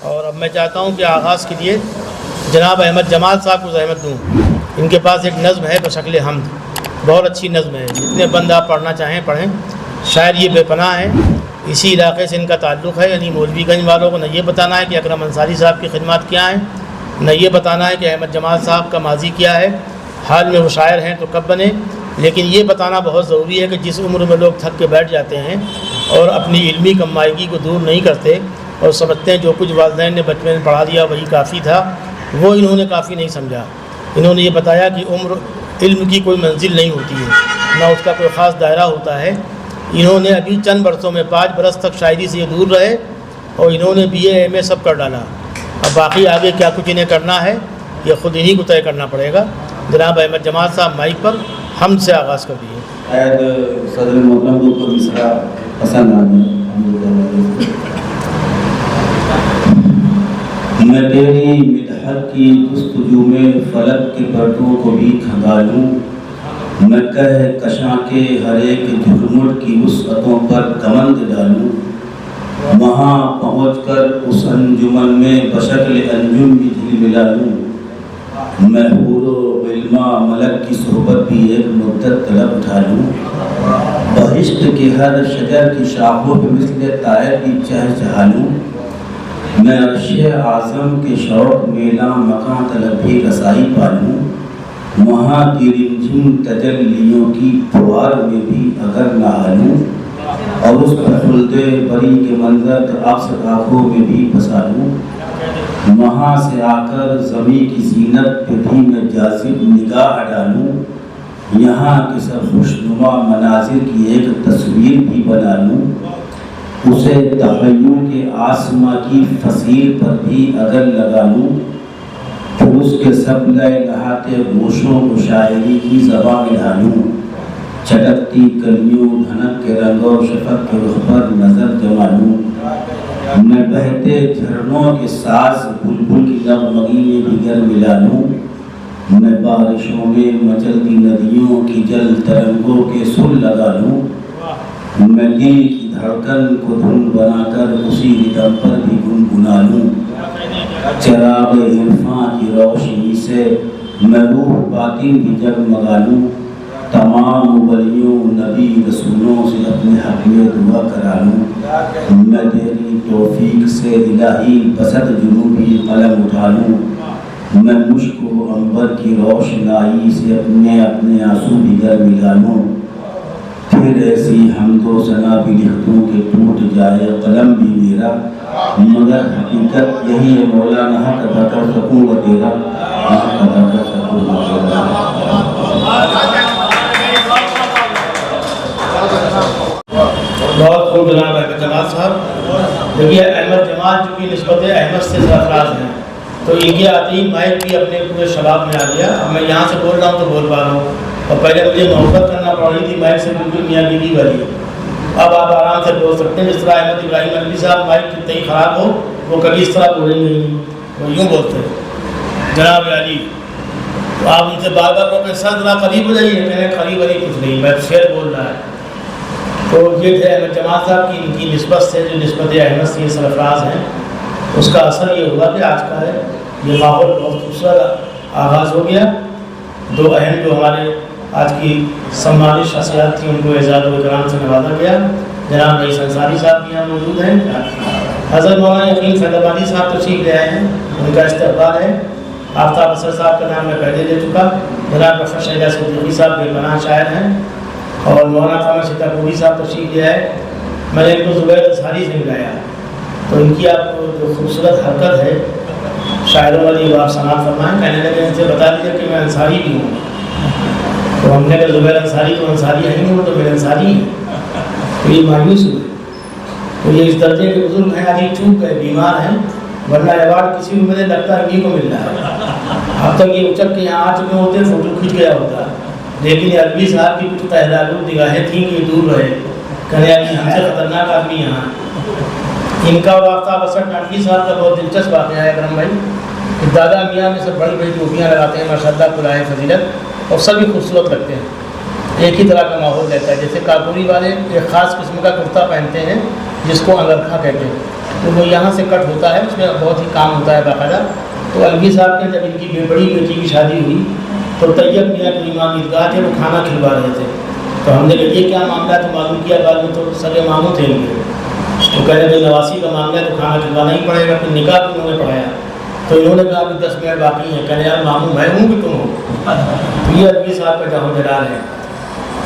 اور اب میں چاہتا ہوں کہ آغاز کے لیے جناب احمد جمال صاحب کو زحمت دوں. ان کے پاس ایک نظم ہے بشکل حمد، بہت اچھی نظم ہے، جتنے بند آپ پڑھنا چاہیں پڑھیں. شاعر یہ بے پناہ ہے، اسی علاقے سے ان کا تعلق ہے، یعنی مولوی گنج والوں کو نہ یہ بتانا ہے کہ اکرم انصاری صاحب کی خدمات کیا ہیں، نہ یہ بتانا ہے کہ احمد جمال صاحب کا ماضی کیا ہے، حال میں وہ شاعر ہیں تو کب بنے. لیکن یہ بتانا بہت ضروری ہے کہ جس عمر میں لوگ تھک کے بیٹھ جاتے ہیں اور اپنی علمی کمائیگی کو دور نہیں کرتے اور سمجھتے ہیں جو کچھ والدین نے بچپن میں پڑھا دیا وہی کافی تھا، وہ انہوں نے کافی نہیں سمجھا. انہوں نے یہ بتایا کہ عمر علم کی کوئی منزل نہیں ہوتی ہے، نہ اس کا کوئی خاص دائرہ ہوتا ہے. انہوں نے ابھی چند برسوں میں 5 برس تک شاعری سے یہ دور رہے اور انہوں نے BA MA سب کر ڈالا. اب باقی آگے کیا کچھ انہیں کرنا ہے یہ خود انہی کو طے کرنا پڑے گا. جناب احمد جمال صاحب مائک پر ہم سے آغاز کر دیے. صدر محترم کو مصرع پسند آ گیا. میں تیری مدحت کی جستجو میں فلک کے پردوں کو بھی کھنگالوں، میں کہہ کشاں کے ہر ایک جھرمٹ کی وسعتوں پر کمند ڈالوں. وہاں پہنچ کر اس انجمن میں بشکل انجم بھی جھلملا لوں. میں حور و علما ملک کی صحبت بھی ایک مدت طلب اٹھا لوں. بہشت کے ہر شجر کی شاخوں پہ مثل طائر بھی چہچہا لوں. میں عرش اعظم کے شوق میلا مکان طلب بھی رسائی پالوں. وہاں کی رمجھم تجلیوں کی پھوار میں بھی اگر نہالوں اور اس پر خلد بری کے منظر اکثر آنکھوں میں بھی بسا لوں. وہاں سے آ کر زمین کی زینت پہ بھی میں جاذب نگاہ ڈالوں. یہاں کے سب خوشنما مناظر کی ایک تصویر بھی بنا لوں. اسے تخیل کے آسماں کی فصیل پر بھی اگر لگا لوں. پھر اس کے سب لئے نہاتے گوشوں کو شاعری کی زبان میں ڈالوں. چٹکتی کلیوں دھنک کے رنگ و شفق کے رخ پر نظر جما لوں. میں بہتے جھرنوں کے ساز بلبل کی نغمگی میں بھی گر ملا لوں. میں بارشوں میں مچلتی ندیوں کی جل ترنگوں کے سر لگا لوں. میں دل کی دھڑکن کو دھن بنا کر اسی ردم پر بھی گنگنا لوں. چراغ عرفاں کی روشنی سے میں روح باطن بھی جگمگا لوں. تمام ولیوں نبی رسولوں سے اپنے حق میں دعا کرا لوں. میں تیری توفیق سے الہی بسط جنوبی قلم اٹھا لوں. میں مشک و عنبر کی روشنائی سے اپنے آنسو بھی گر ملا لوں. پھر ایسی حمد و ثنا بھی لکھ دوں کہ ٹوٹ جائے قلم بھی میرا، مگر حقیقت یہی ہے مولانا حق ادا کر سکوں گا تیرا، حق ادا کر سکوں گا تیرا. بہت خوب جناب احمد جمال صاحب. دیکھیے احمد جمال چونکہ نسبت احمد سے سرفراز ہیں تو ان کے آتے ہی مائک بھی اپنے پورے شباب میں آ گیا. اب میں یہاں سے بول رہا ہوں تو بول پا رہا ہوں، اور پہلے مجھے محبت کرنا پڑ رہی تھی مائک سے بالکل میاں بیوی والی. اب آپ آرام سے بول سکتے ہیں. جس طرح احمد ابراہیم علوی صاحب مائک کتنی خراب ہو وہ کبھی اس طرح بولیں گے نہیں، وہ یوں بولتے ہیں جناب علی. تو آپ ان سے بار بار کو سر ذرا قریب ہو جائیے، کہیں قریب علی کچھ نہیں، میں شعر بول رہا ہے. تو یہ تھے احمد جمال صاحب کی ان کی نسبت سے جو نسبت احمد سے یہ سرفراز ہیں. اس کا اثر یہ ہوا کہ آج کا ہے یہ ماحول بہت خوبصورت آغاز ہو گیا. 2 اہم جو ہمارے آج کی سماجی شخصیات تھیں ان کو اعزاز و اکرام سے نوازا گیا. جناب رئیس انصاری صاحب بھی یہاں موجود ہیں. حضرت مولانا یقین فیض آبادی صاحب تشریف لے آئے ہیں، ان کا استقبال ہے. آفتاب اثر صاحب کا نام میں پہلے لے چکا. جناب ڈاکٹر شہزاد صدیقی صاحب بے پناہ شاعر ہیں، اور مولانا قمر سیتاپوری صاحب تشریف لے آئے. میں نے ان کو زبیر انصاری سے ملایا تو ان کی آپ کو جو خوبصورت حرکت ہے شاعروں والی وہ آپ سماعت فرمائیں. کہنے لگے ان سے بتا دیجیے کہ میں انصاری بھی ہوں. تو ہم نے کہا زبیر انصاری تو انصاری ہے نہیں، وہ تو میرے انصاری ہیں. تو یہ مایوس ہوئے. تو یہ اس درجے کے بزرگ ہیں، آج چوک گئے، بیمار ہیں، ورنہ ایوارڈ کسی کو مجھے لگتا ہے انہیں کو مل رہا ہے. اب تک یہ اچک کے یہاں آ چکے ہوتے فوٹو کھینچ گیا ہوتا، لیکن یہ علوی صاحب کی کچھ تہلالو نگاہیں تھیں کہ دور رہے، کہنے لگے ہم سے خطرناک آدمی یہاں. ان کا اور آفتاب اثر نقوی صاحب کا بہت دلچسپ واقعہ ہے اکرم بھائی. دادا میاں میں سب بڑی بڑی ٹوپیاں لگاتے ہیں ماشاءاللہ کلائے فضیلت، اور سبھی خوبصورت لگتے ہیں. ایک ہی طرح کا ماحول رہتا ہے. جیسے کاکوری والے ایک خاص قسم کا کرتا پہنتے ہیں جس کو انگرکھا کہتے ہیں، تو وہ یہاں سے کٹ ہوتا ہے، اس میں بہت ہی کام ہوتا ہے باقاعدہ۔ تو الوی صاحب کے جب ان کی بڑی بیٹی کی شادی ہوئی تو طیب میاں جو امام عیدگاہ تھے وہ کھانا کھلوا رہے تھے، تو ہم نے کہا یہ کیا معاملہ ہے، تو معلوم کیا بعد میں تو سگے ماموں تھے ان کے، تو کہہ رہے تھے نواسی کا معاملہ ہے تو کھانا کھلوانا ہی پڑے گا، پھر نکاح بھی انہوں نے پڑھایا، تو انہوں نے کہا کہ 10 منٹ باقی ہیں، کہنے یار ماموں میں ہوں کہ تم ہو، تو یہ الوی صاحب کا جہاں جلال ہے۔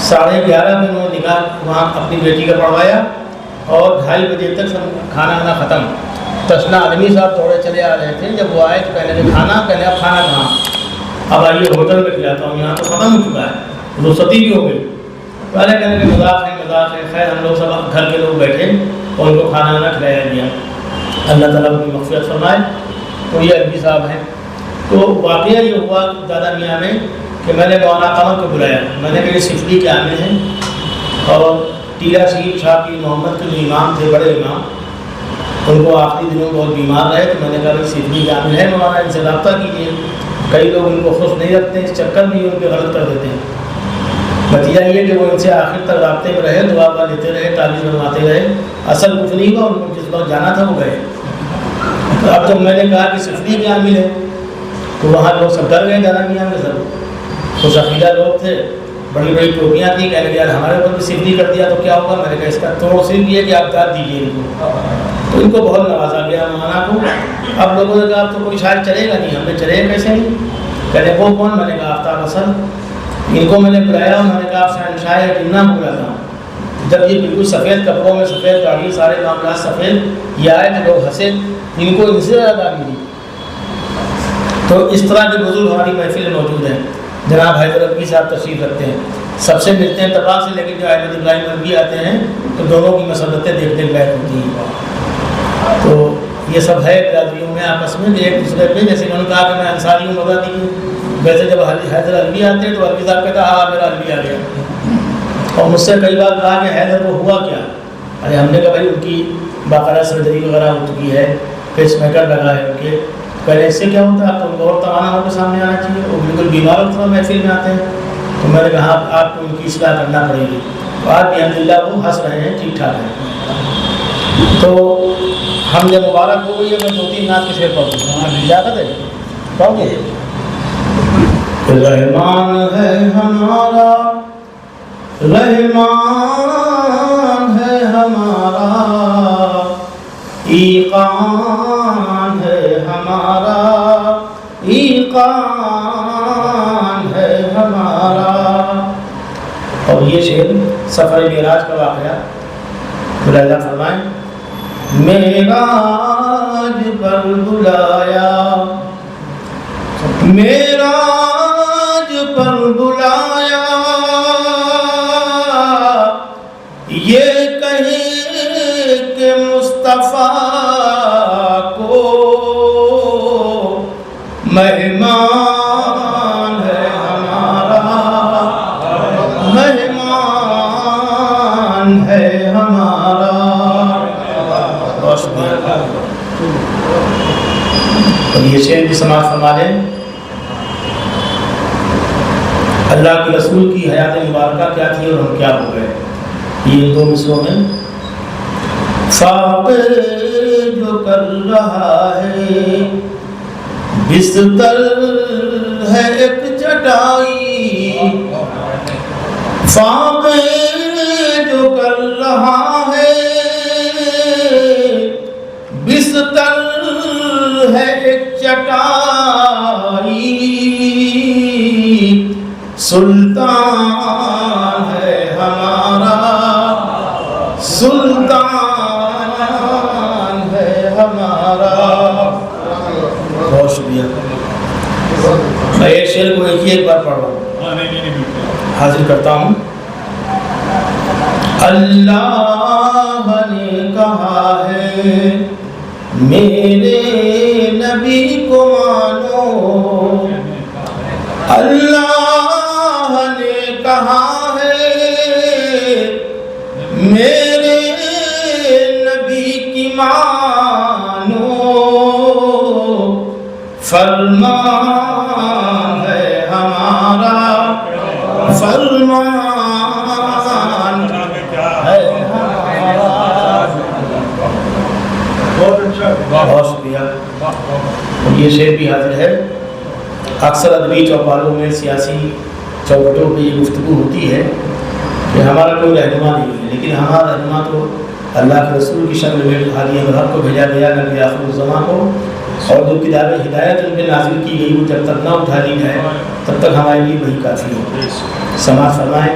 11:30 میں انہوں نے نکاح وہاں اپنی بیٹی کا پڑھوایا اور 2:30 بجے تک سب کھانا وانا ختم۔ تشنا آدمی صاحب دوڑے چلے آ رہے تھے، جب وہ آئے تو کہنے لگے کھانا، کہنے اب کھانا کہاں، اب آئیے ہوٹل میں کھلاتا ہوں، یہاں تو ختم ہو چکا ہے، رخصتی بھی ہو گئی۔ پہلے کہنے لگے مذاق ہے، خیر ہم لوگ سب گھر کے لوگ بیٹھے اور ان کو کھانا وانا کھلایا گیا، اللہ تعالیٰ ان کی مغفرت فرمائے۔ تو یہ الوی صاحب ہیں۔ تو واقعہ یہ ہوا دادا میاں میں کہ میں نے مولانا قمر کو بلایا، میں نے کہا سفلی کے عامل ہیں اور ٹیلا شریف شاہ کی محمد کے جو امام تھے، بڑے امام، ان کو آخری دنوں بہت بیمار رہے، تو میں نے کہا بھائی سفلی کے عامل ہے مولانا، ان سے رابطہ کیجیے، کئی لوگ ان کو خوش نہیں رکھتے، اس چکر میں ان کے غلط کر دیتے ہیں۔ نتیجہ یہ کہ وہ ان سے آخر تک رابطے میں رہے، دعا وعا لیتے رہے، تعویذ بنواتے رہے، اصل کچھ نہیں ہوا، ان کو جس وقت جانا تھا وہ گئے۔ تو اب جب میں نے کہا کہ سفلی کے عامل ہے تو وہاں لوگ سب ڈر گئے، دادا میاں کے سب، کچھ عقیدہ لوگ تھے، بڑی بڑی ٹوپیاں تھیں، کہنے لگے یار ہمارے اوپر بھی سفلی کر دیا تو کیا ہوگا، میں نے کہا اس کا توڑ صرف یہ کہ آپ داد دیجیے ان کو، تو ان کو بہت نوازا گیا مولانا کو۔ اب لوگوں نے کہا اب تو کوئی شاید چلے گا نہیں، ہم نے چلے کیسے نہیں، کہنے وہ کون، میں نے کہا آفتاب حسن، ان کو میں نے بلایا، انہوں نے کہا آپ شہنشاہ جنہ کو بلاتا ہوں۔ جب یہ بالکل سفید کپڑوں میں، سفید داڑھی، سارے معاملات سفید، یہ آئے تو لوگ ہنسے، ان کو ان سے زیادہ داڑھی دی۔ تو اس طرح کے بزرگ ہماری محفل میں موجود ہیں۔ جناب حیدر الوی صاحب تشریف رکھتے ہیں، سب سے ملتے ہیں اتفاق سے، لیکن جو احمد ابراہیم الوی آتے ہیں تو دونوں کی مسرتیں دیکھنے لائق ہوتی ہیں۔ تو یہ سب ہے برادریوں میں آپس میں ایک دوسرے پہ، جیسے انہوں نے کہا کہ میں انصاری ہوں مددی ہوں، ویسے جب حیدر الوی آتے ہیں تو الوی صاحب کہتا ہاں میرا الوی آ گیا۔ اور مجھ سے کئی بار کہا کہ حیدر وہ ہوا کیا، ارے ہم نے کہا بھائی ان کی باقاعدہ سرجری وغیرہ ہو چکی ہے، پیس میکر لگا ہے ان کے، پہلے اس سے کیا ہوتا ہے، آپ کو ان کو اور توانا ہو کے سامنے آنا چاہیے، وہ بالکل بیمار ہوتا محفل میں آتے ہیں، تو میں نے کہا آپ کو ان کی اصلاح کرنا پڑے گی، تو آج بھی الحمدللہ وہ ہنس رہے ہیں، ٹھیک ٹھاک ہیں۔ تو ہم جب مبارک ہو گئی ہے، میں 2-3 نعت کے شعر پڑھ دوں، اجازت ہے پڑھ گے؟ رحمان ہے ہمارا، رحمان ہے ہمارا، ایقان ہے ہمارا، ایقان ہے ہمارا۔ اور یہ شعر سفر معراج کا واقعہ ملاحظہ فرمائیں۔ معراج پر بلایا، معراج پر بلایا، یہ کہیں کہ مصطفیٰ کو مہمان ہے ہمارا، مہمان ہے ہمارا۔ اور یہ شعر بھی سماعت فرما لیں۔ اللہ کے رسول کی حیات مبارکہ کیا تھی اور ہم کیا ہو گئے، یہ 2 مصروں میں۔ فاقے جو کر رہا ہے بستر ہے ایک چٹائی، فاقے جو کر رہا ہے بستر ہے ایک چٹائی، سلطان ہے ہمارا، سلطان ہے ہمارا۔ بہت شکریہ۔ میں ایک شعر کو ایک بار پڑھ رہا ہوں، حاضر کرتا ہوں۔ اللہ نے کہا ہے میرے نبی کو مانو، اللہ نے کہا ہے میرے نبی کی مانو، فرمان ہے ہمارا، فرمان ہے ہمارا۔ یہ شعر بھی حاضر ہے. اکثر ادبی چوپالوں میں سیاسی چوکٹوں پہ یہ گفتگو ہوتی ہے کہ ہمارا کوئی رہنما نہیں ہے، لیکن ہمارا رہنما تو اللہ کے رسول کی شکل میں ہادی مذہب کو بھیجا گیا نبی آخر الزماں کو، اور جو کتاب ہدایت ان پہ نازل کی گئی وہ جب تک نہ اٹھا لی جائے تب تک ہمارے لیے وہی کافی ہے. سماعت فرمائیں.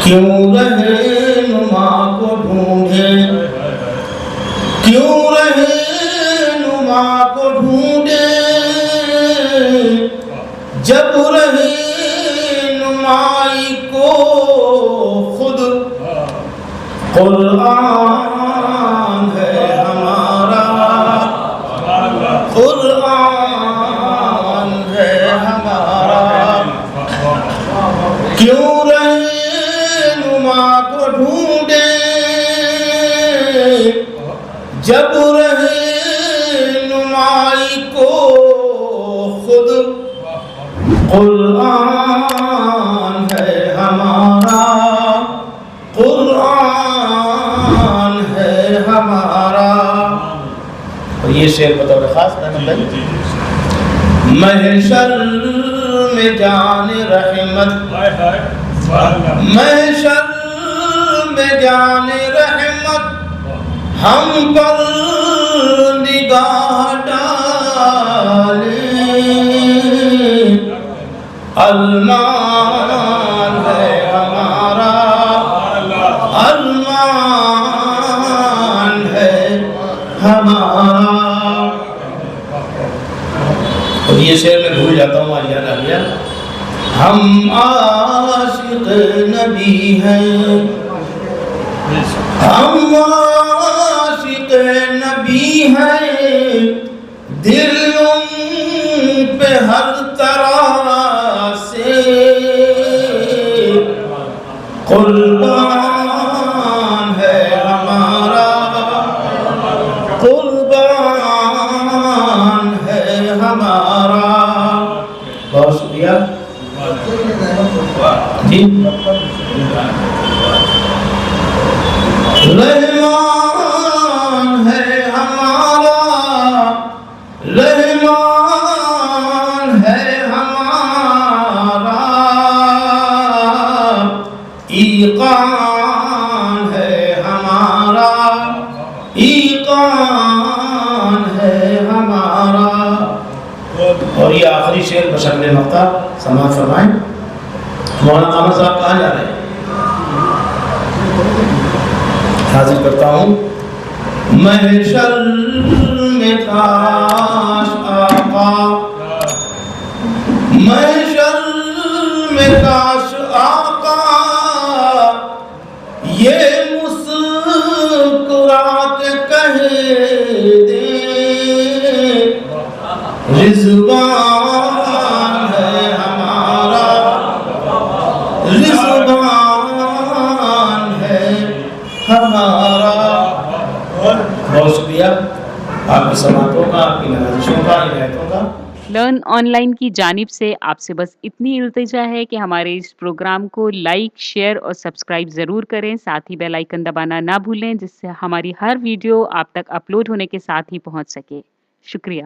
کیوں رہنما کو ڈھونڈے، کیوں رہنما کو ڈھونڈے، جب رہنمائی کو خود قرآن ہے ہمارا، قرآن ہے ہمارا. کیوں رہنما کو ڈھونڈے، جب رہنمائی کو خود قرآن ہے ہمارا، قرآن ہے ہمارا. اور یہ شعر بطور خاص محشر میں جان رحمت، محشر میں جان رحمت ہم پر نگاہ ڈالے، ارمان ہے ہمارا، ارمان ہے ہمارا. اور یہ شعر میں بھول جاتا ہوں، آج یاد آ گیا. ہم عاشق نبی ہیں، ہم عاشق نبی ہیں، دل ان پہ ہر طرح سے قربان ہے ہمارا، قربان ہے ہمارا. بہت شکریہ جی. رحمان ہے ہمارا، رحمان ہے ہمارا، ایقان ہے ہمارا، ایقان ہے ہمارا. اور یہ آخری شعر بشکل نقطہ سماعت فرمائیں. مولانا قمر صاحب کہاں جا رہے ہیں؟ حاضر کرتا ہوں. محشر میں کاش آقا، محشر میں کاش آقا یہ مسکرا کے کہہ دے، رضوان ہے ہمارا، رضوان ہے ہمارا. بہت شکریہ آپ کی سماعتوں کا، آپ کی نوازشوں کا، ہدایتوں کا. لرن آن لائن کی جانب سے آپ سے بس اتنی التجا ہے کہ ہمارے اس پروگرام کو لائک، شیئر اور سبسکرائب ضرور کریں. ساتھ ہی بیل آئیکن دبانا نہ بھولیں، جس سے ہماری ہر ویڈیو آپ تک اپلوڈ ہونے کے ساتھ ہی پہنچ سکے. شکریہ.